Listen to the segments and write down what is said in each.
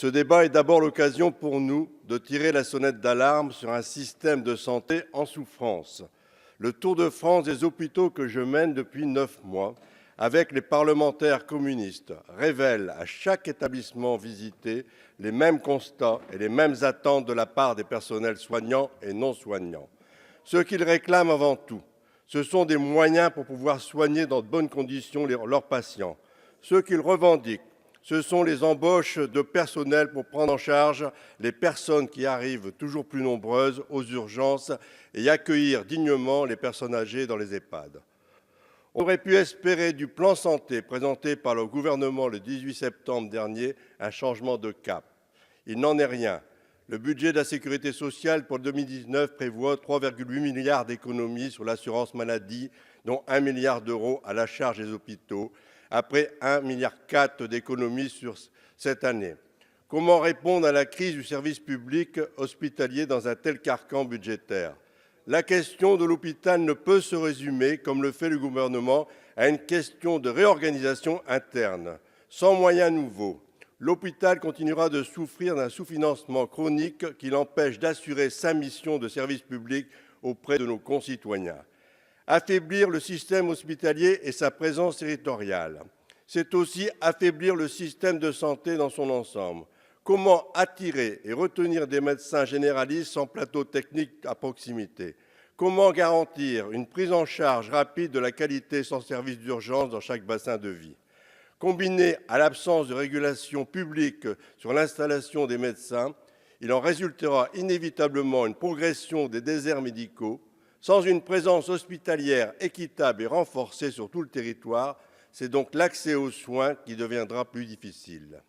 Ce débat est d'abord l'occasion pour nous de tirer la sonnette d'alarme sur un système de santé en souffrance. Le tour de France des hôpitaux que je mène depuis 9 mois avec les parlementaires communistes révèle à chaque établissement visité les mêmes constats et les mêmes attentes de la part des personnels soignants et non soignants. Ce qu'ils réclament avant tout, ce sont des moyens pour pouvoir soigner dans de bonnes conditions leurs patients. Ce qu'ils revendiquent, ce sont les embauches de personnel pour prendre en charge les personnes qui arrivent toujours plus nombreuses aux urgences et accueillir dignement les personnes âgées dans les EHPAD. On aurait pu espérer du plan santé présenté par le gouvernement le 18 septembre dernier un changement de cap. Il n'en est rien. Le budget de la sécurité sociale pour 2019 prévoit 3,8 milliards d'économies sur l'assurance maladie, dont 1 milliard d'euros à la charge des hôpitaux, après 1,4 milliard d'économies sur cette année. Comment répondre à la crise du service public hospitalier dans un tel carcan budgétaire ? La question de l'hôpital ne peut se résumer, comme le fait le gouvernement, à une question de réorganisation interne. Sans moyens nouveaux, l'hôpital continuera de souffrir d'un sous-financement chronique qui l'empêche d'assurer sa mission de service public auprès de nos concitoyens. Affaiblir le système hospitalier et sa présence territoriale, c'est aussi affaiblir le système de santé dans son ensemble. Comment attirer et retenir des médecins généralistes sans plateau technique à proximité? Comment garantir une prise en charge rapide de la qualité sans service d'urgence dans chaque bassin de vie? Combiné à l'absence de régulation publique sur l'installation des médecins, il en résultera inévitablement une progression des déserts médicaux. Sans une présence hospitalière équitable et renforcée sur tout le territoire, c'est donc l'accès aux soins qui deviendra plus difficile.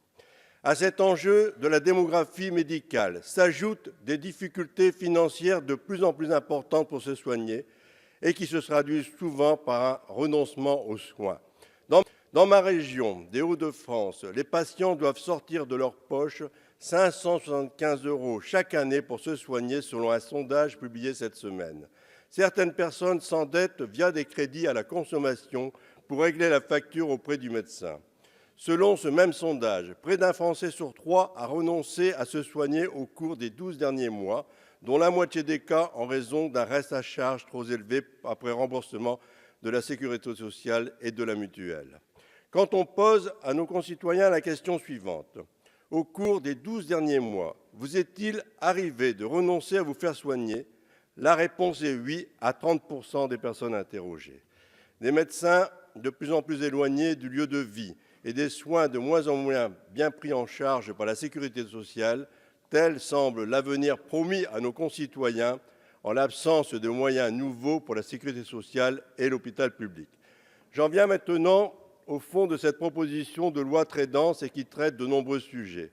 À cet enjeu de la démographie médicale s'ajoutent des difficultés financières de plus en plus importantes pour se soigner et qui se traduisent souvent par un renoncement aux soins. Dans ma région des Hauts-de-France, les patients doivent sortir de leur poche 575 € chaque année pour se soigner selon un sondage publié cette semaine. Certaines personnes s'endettent via des crédits à la consommation pour régler la facture auprès du médecin. Selon ce même sondage, près d'un Français sur 3 a renoncé à se soigner au cours des 12 derniers mois, dont la moitié des cas en raison d'un reste à charge trop élevé après remboursement de la sécurité sociale et de la mutuelle. Quand on pose à nos concitoyens la question suivante, au cours des 12 derniers mois, vous est-il arrivé de renoncer à vous faire soigner? La réponse est oui à 30 % des personnes interrogées. Des médecins de plus en plus éloignés du lieu de vie et des soins de moins en moins bien pris en charge par la sécurité sociale, tel semble l'avenir promis à nos concitoyens en l'absence de moyens nouveaux pour la sécurité sociale et l'hôpital public. J'en viens maintenant au fond de cette proposition de loi très dense et qui traite de nombreux sujets.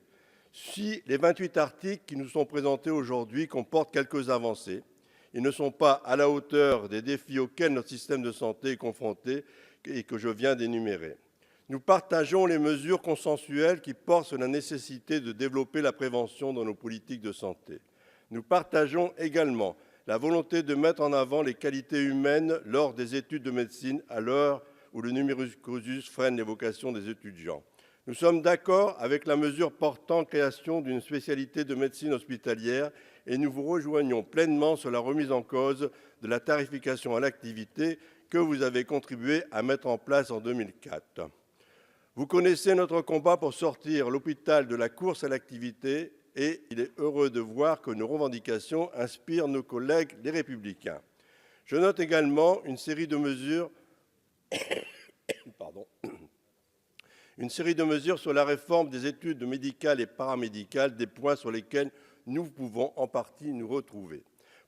Si les 28 articles qui nous sont présentés aujourd'hui comportent quelques avancées, ils ne sont pas à la hauteur des défis auxquels notre système de santé est confronté et que je viens d'énumérer. Nous partageons les mesures consensuelles qui portent sur la nécessité de développer la prévention dans nos politiques de santé. Nous partageons également la volonté de mettre en avant les qualités humaines lors des études de médecine à l'heure où le numerus clausus freine les vocations des étudiants. Nous sommes d'accord avec la mesure portant création d'une spécialité de médecine hospitalière et nous vous rejoignons pleinement sur la remise en cause de la tarification à l'activité que vous avez contribué à mettre en place en 2004. Vous connaissez notre combat pour sortir l'hôpital de la course à l'activité et il est heureux de voir que nos revendications inspirent nos collègues les Républicains. Je note également une série de mesures sur la réforme des études médicales et paramédicales, des points sur lesquels nous pouvons en partie nous retrouver.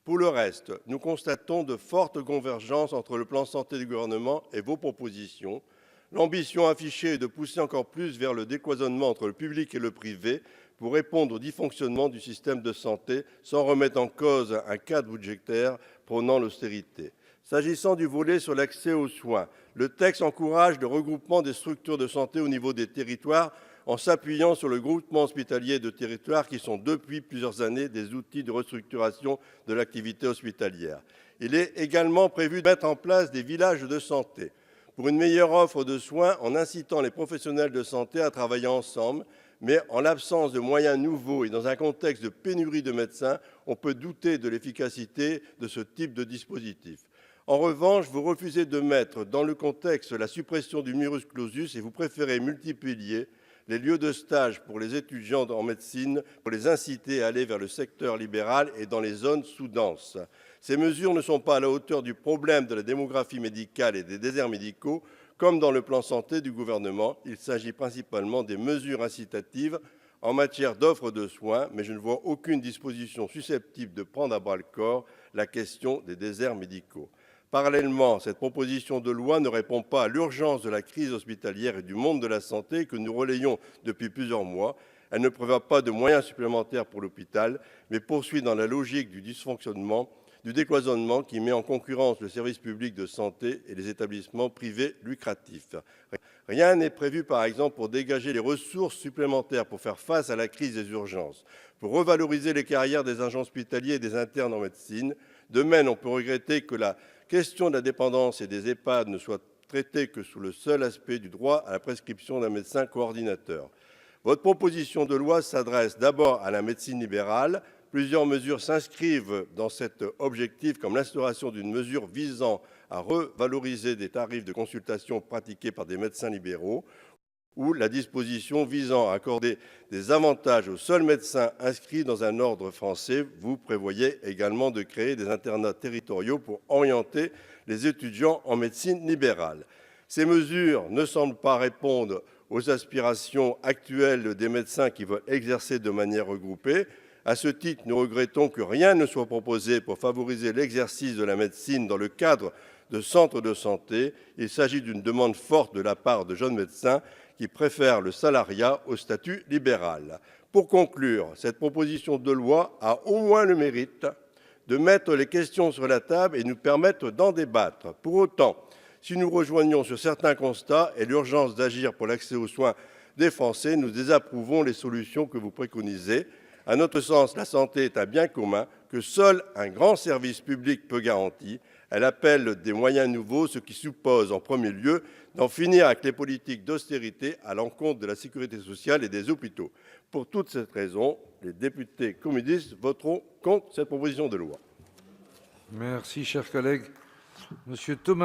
Pour le reste, nous constatons de fortes convergences entre le plan santé du gouvernement et vos propositions. L'ambition affichée est de pousser encore plus vers le décloisonnement entre le public et le privé pour répondre aux dysfonctionnements du système de santé sans remettre en cause un cadre budgétaire prônant l'austérité. S'agissant du volet sur l'accès aux soins, le texte encourage le regroupement des structures de santé au niveau des territoires en s'appuyant sur le groupement hospitalier de territoire qui sont depuis plusieurs années des outils de restructuration de l'activité hospitalière. Il est également prévu de mettre en place des villages de santé pour une meilleure offre de soins en incitant les professionnels de santé à travailler ensemble, Mais en l'absence de moyens nouveaux et dans un contexte de pénurie de médecins, on peut douter de l'efficacité de ce type de dispositif. En revanche, vous refusez de mettre dans le contexte la suppression du numerus clausus et vous préférez multiplier les lieux de stage pour les étudiants en médecine pour les inciter à aller vers le secteur libéral et dans les zones sous-denses. Ces mesures ne sont pas à la hauteur du problème de la démographie médicale et des déserts médicaux. Comme dans le plan santé du gouvernement, il s'agit principalement des mesures incitatives en matière d'offre de soins, mais je ne vois aucune disposition susceptible de prendre à bras-le-corps la question des déserts médicaux. Parallèlement, cette proposition de loi ne répond pas à l'urgence de la crise hospitalière et du monde de la santé que nous relayons depuis plusieurs mois. Elle ne prévoit pas de moyens supplémentaires pour l'hôpital, mais poursuit dans la logique du dysfonctionnement, du décloisonnement qui met en concurrence le service public de santé et les établissements privés lucratifs. Rien n'est prévu, par exemple, pour dégager les ressources supplémentaires pour faire face à la crise des urgences, pour revaloriser les carrières des agents hospitaliers et des internes en médecine. De même, on peut regretter que la question de la dépendance et des EHPAD ne soit traitée que sous le seul aspect du droit à la prescription d'un médecin coordinateur. Votre proposition de loi s'adresse d'abord à la médecine libérale. Plusieurs mesures s'inscrivent dans cet objectif, comme l'instauration d'une mesure visant à revaloriser des tarifs de consultation pratiqués par des médecins libéraux ou la disposition visant à accorder des avantages aux seuls médecins inscrits dans un ordre français. Vous prévoyez également de créer des internats territoriaux pour orienter les étudiants en médecine libérale. Ces mesures ne semblent pas répondre aux aspirations actuelles des médecins qui veulent exercer de manière regroupée. À ce titre, nous regrettons que rien ne soit proposé pour favoriser l'exercice de la médecine dans le cadre de centres de santé. Il s'agit d'une demande forte de la part de jeunes médecins qui préfèrent le salariat au statut libéral. Pour conclure, cette proposition de loi a au moins le mérite de mettre les questions sur la table et nous permettre d'en débattre. Pour autant, si nous rejoignons sur certains constats et l'urgence d'agir pour l'accès aux soins des Français, nous désapprouvons les solutions que vous préconisez. À notre sens, la santé est un bien commun que seul un grand service public peut garantir. Elle appelle des moyens nouveaux, ce qui suppose en premier lieu d'en finir avec les politiques d'austérité à l'encontre de la sécurité sociale et des hôpitaux. Pour toutes ces raisons, les députés communistes voteront contre cette proposition de loi. Merci, cher collègue. Monsieur Thomas.